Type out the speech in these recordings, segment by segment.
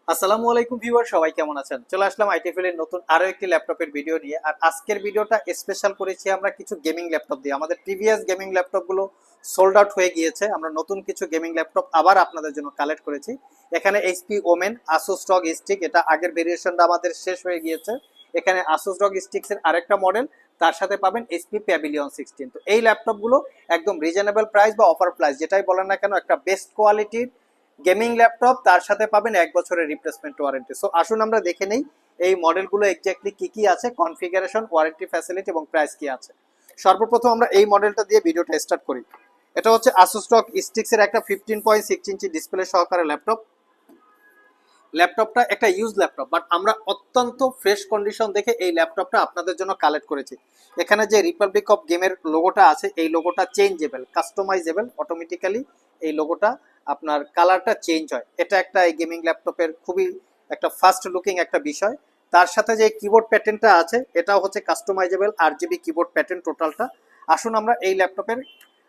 আসসালামু আলাইকুম ভিউয়ার, সবাই কেমন আছেন? চলে আসলাম আইটিএফএল এর নতুন আরো একটি ল্যাপটপের ভিডিও নিয়ে। আর আজকের ভিডিওটা স্পেশাল করেছি আমরা কিছু গেমিং ল্যাপটপ দিয়ে। আমাদের প্রিভিয়াস গেমিং ল্যাপটপগুলো সোল্ড আউট হয়ে গিয়েছে, আমরা নতুন কিছু গেমিং ল্যাপটপ আবার আপনাদের জন্য কালেক্ট করেছি। এখানে এইচপি ওমেন, আসুস রগ স্টিক, এটা আগের ভেরিয়েশনটা আমাদের শেষ হয়ে গিয়েছে। এখানে আসুস রগ স্টিক্স এর আরেকটা মডেল, তার সাথে পাবেন এইচপি প্যাভিলিয়ন 16। তো এই ল্যাপটপগুলো একদম রিজনেবল প্রাইস বা অফার প্রাইস যেটাই বলেন না কেন, একটা বেস্ট কোয়ালিটির গেমিং ল্যাপটপ, তার সাথে পাবেন 1 বছরের রিপ্লেসমেন্ট ওয়ারেন্টি। সো আসুন আমরা দেখে নেই এই মডেলগুলো এক্স্যাক্টলি কি কি আছে, কনফিগারেশন, ওয়ারেন্টি ফ্যাসিলিটি এবং প্রাইস কি আছে। সর্বপ্রথম আমরা এই মডেলটা দিয়ে ভিডিওটা স্টার্ট করি। এটা হচ্ছে আসুস রগ স্টিক্স এর একটা 15.6 ইঞ্চি ডিসপ্লে সহকারে ল্যাপটপ। ল্যাপটপটা একটা ইউজ ল্যাপটপ, বাট আমরা অত্যন্ত ফ্রেশ কন্ডিশন দেখে এই ল্যাপটপটা আপনাদের জন্য কালেক্ট করেছি। এখানে যে রিপাবলিক অফ গেমের লোগোটা আছে, এই লোগোটা চেঞ্জেবল, কাস্টমাইজেবল, অটোমেটিক্যালি এই লোগোটা আপনার কালারটা চেঞ্জ হয়। এটা একটা এই গেমিং ল্যাপটপের খুবই একটা ফাস্ট লুকিং একটা বিষয়। তার সাথে যে কিবোর্ড প্যাটার্নটা আছে, এটাও হচ্ছে কাস্টমাইজেবল আরজিবি কিবোর্ড প্যাটার্ন টোটালটা। আসুন আমরা এই ল্যাপটপের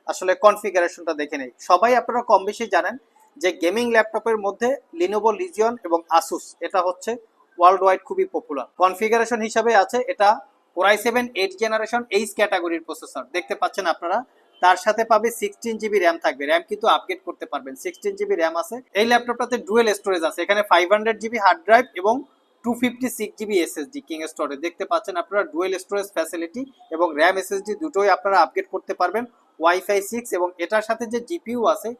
আসলে কনফিগারেশনটা দেখে নেই। সবাই আপনারা কম বেশি জানেন যে গেমিং ল্যাপটপের মধ্যে লিনোভো লিজিয়ন এবং আসুস এটা হচ্ছে ওয়ার্ল্ড ওয়াইড খুবই পপুলার। কনফিগারেশন হিসাবে আছে এটা কোরাই 7 8 জেনারেশন এইচ ক্যাটাগরির প্রসেসর দেখতে পাচ্ছেন আপনারা। তার সাথে পাবে 16 জিবি র্যাম থাকবে, র্যাম কিন্তু আপগ্রেড করতে পারবেন। 16 জিবি র্যাম আছে এই ল্যাপটপটাতে। ডুয়েল স্টোরেজ আছে, এখানে 500 জিবি হার্ড ড্রাইভ এবং 256 জিবি এসএসডি কিং স্টোরেজ দেখতে পাচ্ছেন আপনারা। ডুয়েল স্টোরেজ ফ্যাসিলিটি এবং র্যাম এসএসডি দুটোই আপনারা আপগ্রেড করতে পারবেন। ওয়াইফাই 6 এবং এটার সাথে যে জিপিইউ আছে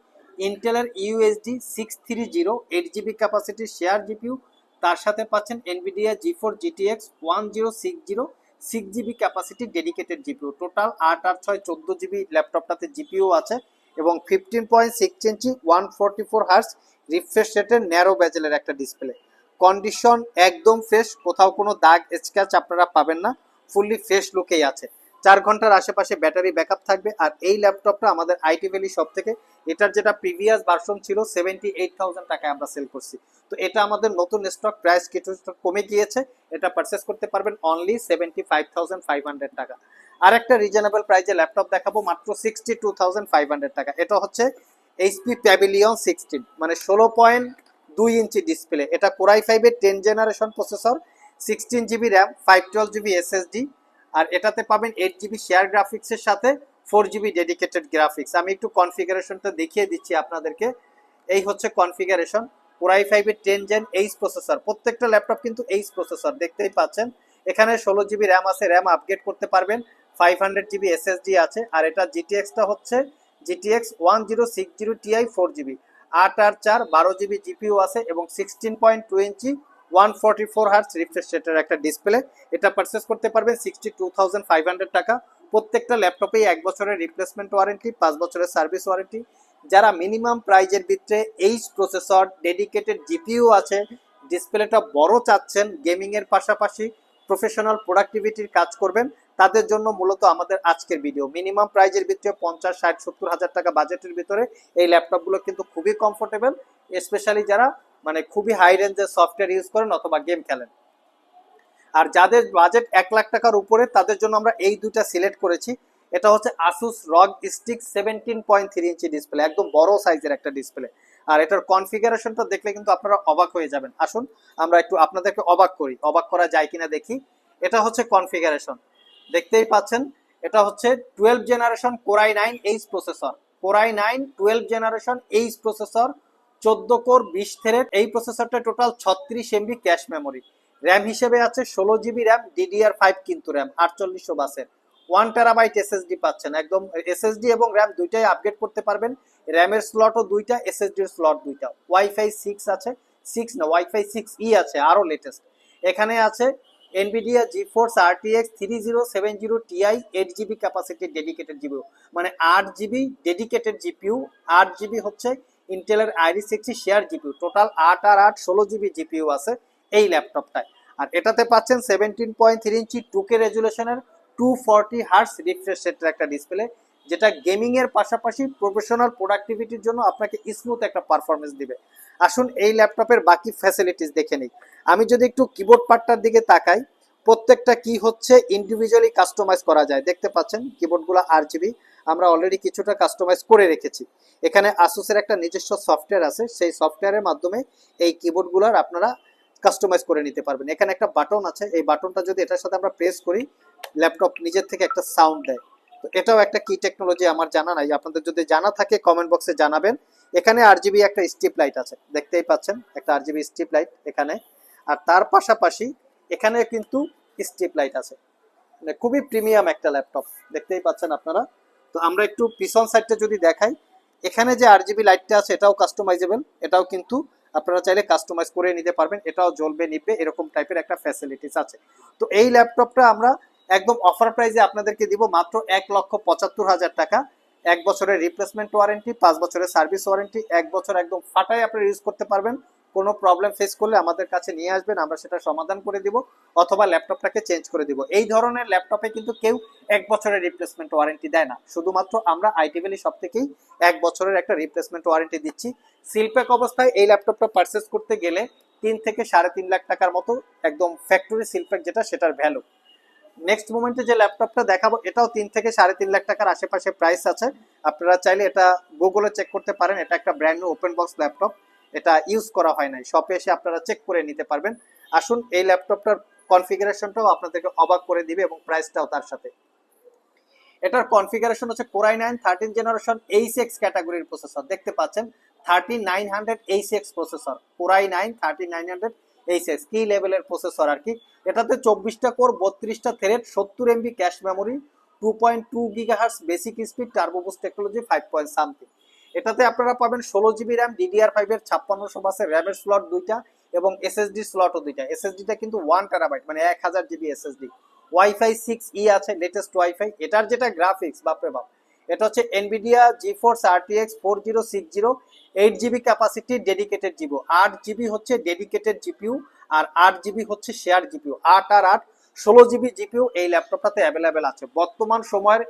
ইন্টেলের USD 630 8 GB capacity share GPU. তার সাথে পাচ্ছেন এনভিডিয়া জি4 GTX 1060 6 GB capacity dedicated GPU. Total 8 আর 6 14 জিবি ল্যাপটপটাতে জিপিইউ আছে এবং 15.6 ইঞ্চি 144 হার্টজ রিফ্রেশ রেটের ন্যারো বেজেলের একটা ডিসপ্লে। কন্ডিশন একদম ফ্রেশ, কোথাও কোনো দাগ স্ক্র্যাচ আপনারা পাবেন না, ফুললি ফ্রেশ লুকেই আছে। 4 ঘন্টার আশেপাশে ব্যাটারি ব্যাকআপ থাকবে। আর এই ল্যাপটপটা আমাদের আইটি ভ্যালি শপ থেকে এটার যেটা প্রিভিয়াস ভার্সন ছিল 78,000 টাকায় আমরা সেল করছি। তো এটা আমাদের নতুন স্টক, প্রাইস কিছু কমে গিয়েছে, এটা পারচেস করতে পারবেন অনলি 75,500 টাকা। আর একটা রিজনেবল প্রাইসে ল্যাপটপ দেখাবো মাত্র 62,500 টাকা। এটা হচ্ছে এইচপি প্যাভিলিয়ন 16, মানে 16.2 ইঞ্চি ডিসপ্লে। এটা কোরাই 5 এর 10 generation processor, 16 GB RAM, 512 GB SSD. আর এটাতে পাবেন 8 জিবি শেয়ার গ্রাফিক্সের সাথে 4 জিবি ডেডিকেটেড গ্রাফিক্স। আমি একটু কনফিগারেশনটা দেখিয়ে দিচ্ছি আপনাদেরকে। এই হচ্ছে কনফিগারেশন। কোরাই 5 এর 10 জেন এইচ প্রসেসর, প্রত্যেকটা ল্যাপটপ কিন্তু এইচ প্রসেসর দেখতেই পাচ্ছেন। এখানে 16 জিবি র্যাম আছে, র্যাম আপগ্রেড করতে পারবেন। 500 জিবি এসএসডি আছে। আর এটা জিটিএক্সটা হচ্ছে জিটিএক্স 1060 টিআই 4 জিবি। 8 আর 4 12 জিবি জিপিইউ আছে এবং 16.2 ইঞ্চি 144 হার্টজ রিফ্রেশ রেটের একটা ডিসপ্লে। এটা পারচেস করতে পারবেন 62,500 টাকা। প্রত্যেকটা ল্যাপটপেই 1 বছরের রিপ্লেসমেন্ট ওয়ারেন্টি, 5 বছরের সার্ভিস ওয়ারেন্টি। যারা মিনিমাম প্রাইজের ভিতরে এইচ প্রসেসর, ডেডিকেটেড জিপিইউ আছে, ডিসপ্লেটা বড় চাচ্ছেন, গেমিং এর পাশাপাশি প্রফেশনাল প্রোডাক্টিভিটির কাজ করবেন, তাদের জন্য মূলত আমাদের আজকের ভিডিও। মিনিমাম প্রাইজের ভিতরে 50 60 70 হাজার টাকা বাজেটের ভিতরে এই ল্যাপটপগুলো কিন্তু খুবই কমফোর্টেবল, স্পেশালি যারা মানে খুবই হাই রেঞ্জের সফটওয়্যার ইউজ করেন অথবা গেম খেলেন। আর যাদের বাজেট 1 লাখ টাকার উপরে তাদের জন্য আমরা এই দুইটা সিলেক্ট করেছি। এটা হচ্ছে আসুস রগ স্টিক 17.3 ইঞ্চি ডিসপ্লে, একদম বড় সাইজের একটা ডিসপ্লে। আর এটার কনফিগারেশনটা দেখলে কিন্তু আপনারা অবাক হয়ে যাবেন। আসুন আমরা একটু আপনাদেরকে অবাক করি, অবাক করা যায় কিনা দেখি। এটা হচ্ছে কনফিগারেশন, দেখতেই পাচ্ছেন। এটা হচ্ছে 12 generation core i 9 H processor. Core i 9 12 generation H processor, 14 core 20 thread. এই প্রসেসরটা total 36 MB cache memory. RAM হিসেবে আছে 16 জিবি র্যাম, DDR5 কিন্তু র্যাম 4800 বাসের। 1 TB এসএসডি পাচ্ছেন, একদম এসএসডি এবং র্যাম দুইটাই আপগ্রেড করতে পারবেন। র্যামের স্লটও দুইটা, এসএসডির স্লট দুইটা। ওয়াইফাই 6 আছে, 6 না ওয়াইফাই 6E আছে, আরও লেটেস্ট। এখানে আছে Nvidia GeForce RTX 3070 Ti 8 GB capacity dedicated GPU, মানে 8 জিবি ডেডিকেটেড জিপিইউ। 8 জিবি হচ্ছে ইন্টেলের আইরি 60 শেয়ার জিপিইউ। টোটাল 8 আর 8 16 জিবি জিপিইউ আছে এই ল্যাপটপটায়। আর এটাতে পাচ্ছেন 17.3 ইঞ্চি 2K রেজুলেশনের 240 হার্টজ রিফ্রেশ রেটের একটা ডিসপ্লে, যেটা গেমিং এর পাশাপাশি প্রফেশনাল প্রোডাক্টিভিটির জন্য আপনাকে স্মুথ একটা পারফরমেন্স দিবে। আসুন এই ল্যাপটপের বাকি ফ্যাসিলিটিস দেখে নিই। আমি যদি একটু কিবোর্ড পার্টটার দিকে তাকাই, প্রত্যেকটা কি হচ্ছে ইন্ডিভিজুয়ালি কাস্টমাইজ করা যায়। দেখতে পাচ্ছেন কিবোর্ডগুলো RGB। আমরা অলরেডি কিছুটা কাস্টমাইজ করে রেখেছি। এখানে আসুসের একটা নিজস্ব সফটওয়্যার আছে, সেই সফটওয়্যারের মাধ্যমে এই কিবোর্ডগুলোর আপনারা কাস্টমাইজ করে নিতে পারবেন। এখানে একটা বাটন আছে, এই বাটনটা যদি এটার সাথে আমরা প্রেস করি ল্যাপটপ নিজের থেকে একটা সাউন্ড দেয়। তো এটাও একটা কি টেকনোলজি আমার জানা নাই, আপনাদের যদি জানা থাকে কমেন্ট বক্সে জানাবেন। এখানে আরজিবি একটা স্ট্রিপ লাইট আছে, দেখতেই পাচ্ছেন একটা আরজিবি স্ট্রিপ লাইট এখানে। আর তার পাশাপাশি এখানে কিন্তু স্ট্রিপ লাইট আছে, মানে খুবই প্রিমিয়াম একটা ল্যাপটপ, দেখতেই পাচ্ছেন আপনারা। তো আমরা একটু পিছন সাইডটা যদি দেখাই, এখানে যে আরজিবি লাইটটা আছে এটাও কাস্টমাইজেবল, এটাও কিন্তু আপনারা চাইলে কাস্টমাইজ করে নিতে পারবেন, এটাও জ্বলবে নিবে এরকম টাইপের একটা ফ্যাসিলিটিস আছে। তো এই ল্যাপটপটা আমরা একদম অফার প্রাইসে আপনাদেরকে দিব মাত্র 1,75,000 টাকা। 1 বছরের রিপ্লেসমেন্ট ওয়ারেন্টি, 5 বছরের সার্ভিস ওয়ারেন্টি, 1 বছর একদম ফাটাই আপনারা ইউজ করতে পারবেন। কোনো প্রবলেম ফেস করলে আমাদের কাছে নিয়ে আসবেন, আমরা সেটা সমাধান করে দিব অথবা ল্যাপটপটাকে চেঞ্জ করে দিব। এই ধরনের ল্যাপটপে কিন্তু কেউ 1 বছরের রিপ্লেসমেন্ট ওয়ারেন্টি দেয় না, শুধুমাত্র আমরা আইটি ভ্যালি সব থেকেই 1 বছরের একটা রিপ্লেসমেন্ট ওয়ারেন্টি দিচ্ছি। সিলপ্যাক অবস্থায় এই ল্যাপটপটা পারচেস করতে গেলে 3 থেকে 3.5 লাখ টাকার মতো একদম ফ্যাক্টরি সিলপ্যাক যেটা, সেটার ভ্যালু। নেক্সট মোমেন্টে যে ল্যাপটপটা দেখাবো এটাও 3 থেকে 3.5 লাখ টাকার আশেপাশে প্রাইস আছে। আপনারা চাইলে এটা গুগলে চেক করতে পারেন, এটা একটা brand new open box laptop, এটা ইউজ করা হয় নাই, শপে এসে আপনারা চেক করে নিতে পারবেন। আসুন এই ল্যাপটপটার কনফিগারেশনটাও আপনাদেরকে অবাক করে দিবে এবং প্রাইসটাও তার সাথে। এটার কনফিগারেশন হচ্ছে Core i9 13 জেনারেশন H6 ক্যাটাগরির প্রসেসর, দেখতে পাচ্ছেন 3900 H6 processor, Core i9 3900 H6 কি লেভেলের প্রসেসর আর কি। এটাতে 24টা কোর, 32টা thread, 70 MB cache memory, 2.2 gigahertz basic speed, turbo boost technology, 5 point something. এটাতে আপনারা পাবেন 16 জিবি র্যাম, DDR5 এর 5600 বাসের র্যামের স্লট দুইটা এবং এসএসডি স্লটও দুইটা। এসএসডিটা কিন্তু 1 টেরাবাইট মানে 1000 জিবি এসএসডি। ওয়াইফাই 6E আছে, লেটেস্ট ওয়াইফাই। এটার যেটা গ্রাফিক্স বাপরে বাপ, এটা হচ্ছে Nvidia GeForce RTX 4060, 8GB capacity dedicated GB, 8GB হচ্ছে ডেডিকেটেড জিপিইউ আর 8GB হচ্ছে শেয়ার জিপিইউ। 8 আর 8 16GB জিপিইউ এই ল্যাপটপটাতে অ্যাভেলেবেল আছে। বর্তমান সময়ের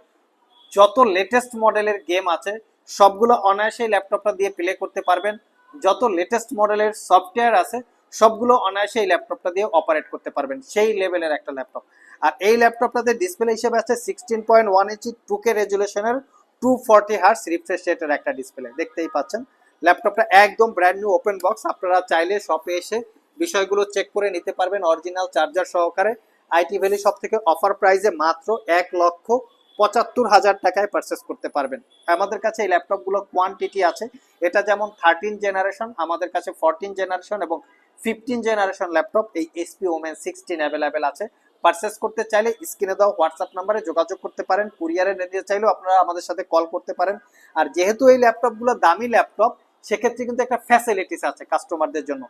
যত লেটেস্ট মডেলের গেম আছে সবগুলো অনায়াসে ল্যাপটপটা দিয়ে প্লে করতে পারবেন। যত লেটেস্ট মডেলের সফটওয়্যার আছে সবগুলো অনায়াসে এই ল্যাপটপটা দিয়ে অপারেট করতে পারবেন, সেই লেভেলের একটা ল্যাপটপ। আর এই ল্যাপটপটাতে ডিসপ্লে হিসেবে আছে 16.1 ইঞ্চি 2K রেজুলেশনের 240 হার্টজ রিফ্রেশ রেটের একটা ডিসপ্লে, দেখতেই পাচ্ছেন। ল্যাপটপটা একদম ব্র্যান্ড নিউ ওপেন বক্স, আপনারা চাইলে শপে এসে বিষয়গুলো চেক করে নিতে পারবেন অরিজিনাল চার্জার সহকারে। আইটি ভ্যালি সব থেকে অফার প্রাইসে মাত্র 1,75,000 টাকায় পারচেস করতে পারবেন। আমাদের কাছে এই ল্যাপটপগুলো কোয়ান্টিটি আছে, এটা যেমন 13 জেনারেশন, আমাদের কাছে 14 জেনারেশন এবং 15 জেনারেশন ল্যাপটপ এই HP Omen 16 অ্যাভেলেবেল আছে। পারচেস করতে চাইলে স্ক্রিনে দেওয়া হোয়াটসঅ্যাপ নাম্বারে যোগাযোগ করতে পারেন, কুরিয়ারে নিতে চাইলেও আপনারা আমাদের সাথে কল করতে পারেন। আর যেহেতু এই ল্যাপটপগুলো দামি ল্যাপটপ, সেক্ষেত্রে কিন্তু একটা ফ্যাসিলিটিস আছে কাস্টমারদের জন্য।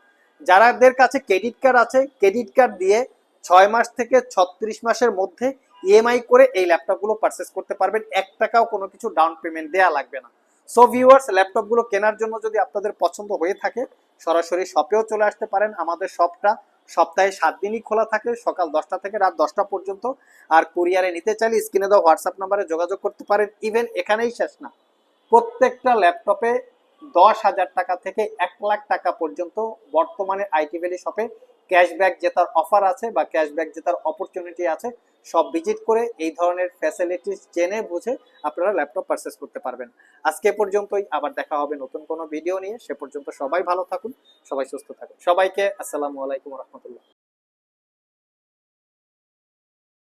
যারাদের কাছে ক্রেডিট কার্ড আছে, ক্রেডিট কার্ড দিয়ে 6 মাস থেকে 36 মাসের মধ্যে ইএমআই করে এই ল্যাপটপগুলো পারচেস করতে পারবেন, 1 টাকাও কোনো কিছু ডাউন পেমেন্ট দেওয়া লাগবে না। সো ভিউয়ার্স, ল্যাপটপগুলো কেনার জন্য যদি আপনাদের পছন্দ হয়ে থাকে সরাসরি শপেও চলে আসতে পারেন। আমাদের শপটা সপ্তাহে 7 দিনই খোলা থাকে, সকাল 10টা থেকে রাত 10টা পর্যন্ত। আর কুরিয়ারে নিতে চাইলে স্ক্রিনে দেওয়া হোয়াটসঅ্যাপ নাম্বারে যোগাযোগ করতে পারেন। ইভেন এখানেই শেষ না, প্রত্যেকটা ল্যাপটপে 10,000 টাকা থেকে 1 লাখ টাকা পর্যন্ত বর্তমানে আইটি ভ্যালি শপে ক্যাশব্যাক জেতার অফার আছে বা ক্যাশব্যাক জেতার অপরচুনিটি আছে। সব ভিজিট করে এই ধরনের ফ্যাসিলিটিস জেনে বুঝে আপনারা ল্যাপটপ পারচেস করতে পারবেন। আজকে পর্যন্তই, আবার দেখা হবে নতুন কোনো ভিডিও নিয়ে। সে পর্যন্ত সবাই ভালো থাকুন, সবাই সুস্থ থাকুন। সবাইকে আসসালামু আলাইকুম রহমতুল্লাহ।